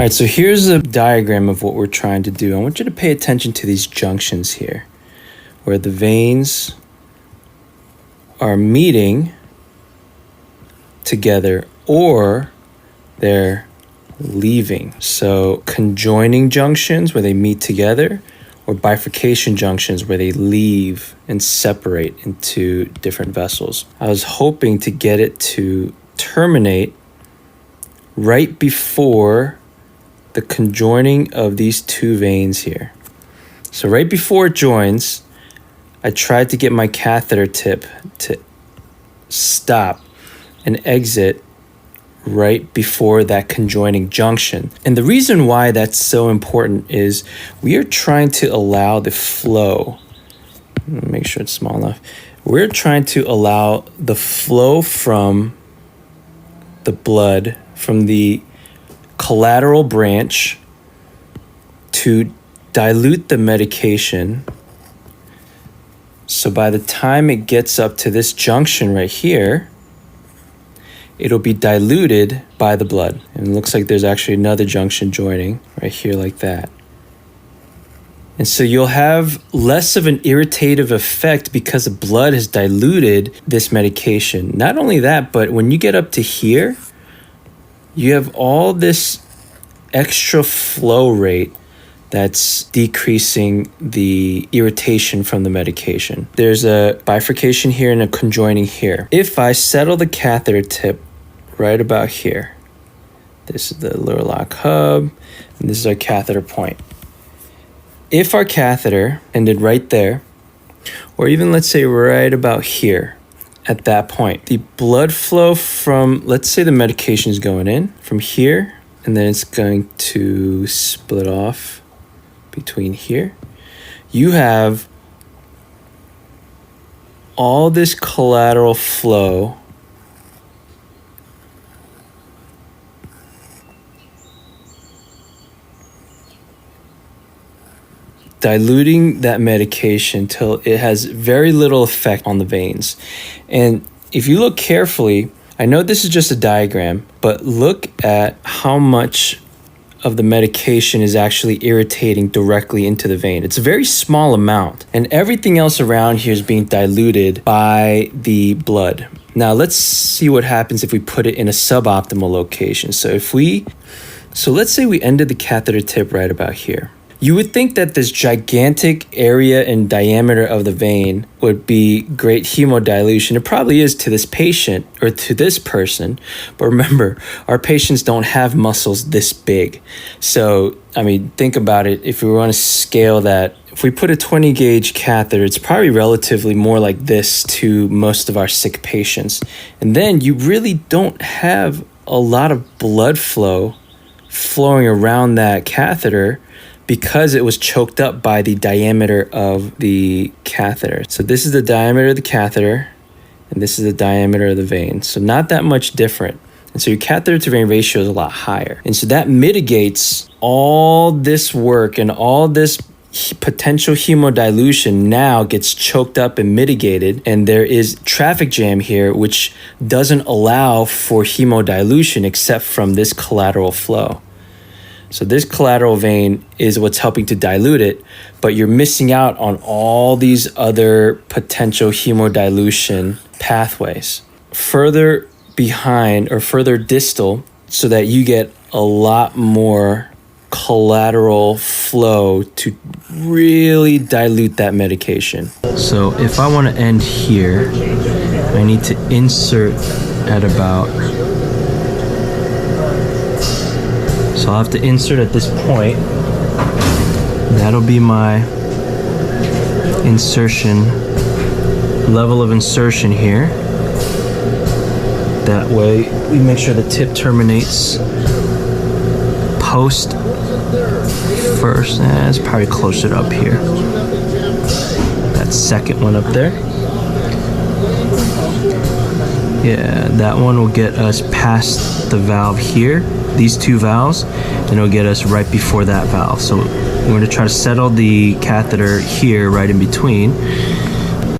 right, so here's a diagram of what we're trying to do. I want you to pay attention to these junctions here, where the veins are meeting together or they're leaving. So conjoining junctions where they meet together, or bifurcation junctions where they leave and separate into different vessels. I was hoping to get it to terminate right before the conjoining of these two veins here. So right before it joins, I tried to get my catheter tip to stop and exit right before that conjoining junction. And the reason why that's so important is we are trying to allow the flow. Make sure it's small enough. We're trying to allow the flow from the blood from the collateral branch to dilute the medication. So by the time it gets up to this junction right here, it'll be diluted by the blood. And it looks like there's actually another junction joining right here like that. And so you'll have less of an irritative effect because the blood has diluted this medication. Not only that, but when you get up to here, you have all this extra flow rate that's decreasing the irritation from the medication. There's a bifurcation here and a conjoining here. If I settle the catheter tip right about here, this is the lower lock hub, and this is our catheter point. If our catheter ended right there, or even let's say right about here, at that point, the blood flow from, let's say the medication is going in from here, and then it's going to split off between here. You have all this collateral flow diluting that medication till it has very little effect on the veins. And if you look carefully, I know this is just a diagram, but look at how much of the medication is actually irritating directly into the vein. It's a very small amount, and everything else around here is being diluted by the blood. Now let's see what happens if we put it in a suboptimal location. So let's say we ended the catheter tip right about here. You would think that this gigantic area and diameter of the vein would be great hemodilution. It probably is to this patient or to this person. But remember, our patients don't have muscles this big. So, I mean, think about it. If we want to scale that, if we put a 20 gauge catheter, it's probably relatively more like this to most of our sick patients. And then you really don't have a lot of blood flow flowing around that catheter because it was choked up by the diameter of the catheter. So this is the diameter of the catheter, and this is the diameter of the vein. So not that much different. And so your catheter to vein ratio is a lot higher. And so that mitigates all this work, and all this potential hemodilution now gets choked up and mitigated. And there is traffic jam here, which doesn't allow for hemodilution except from this collateral flow. So this collateral vein is what's helping to dilute it, but you're missing out on all these other potential hemodilution pathways. Further behind or further distal, so that you get a lot more collateral flow to really dilute that medication. So if I want to end here, I need to insert at about, so I'll have to insert at this point. That'll be my insertion, level of insertion here. That way we make sure the tip terminates post first. It's probably closer up here. That second one up there. Yeah, that one will get us past the valve here, these two valves, and it'll get us right before that valve. So we're going to try to settle the catheter here right in between.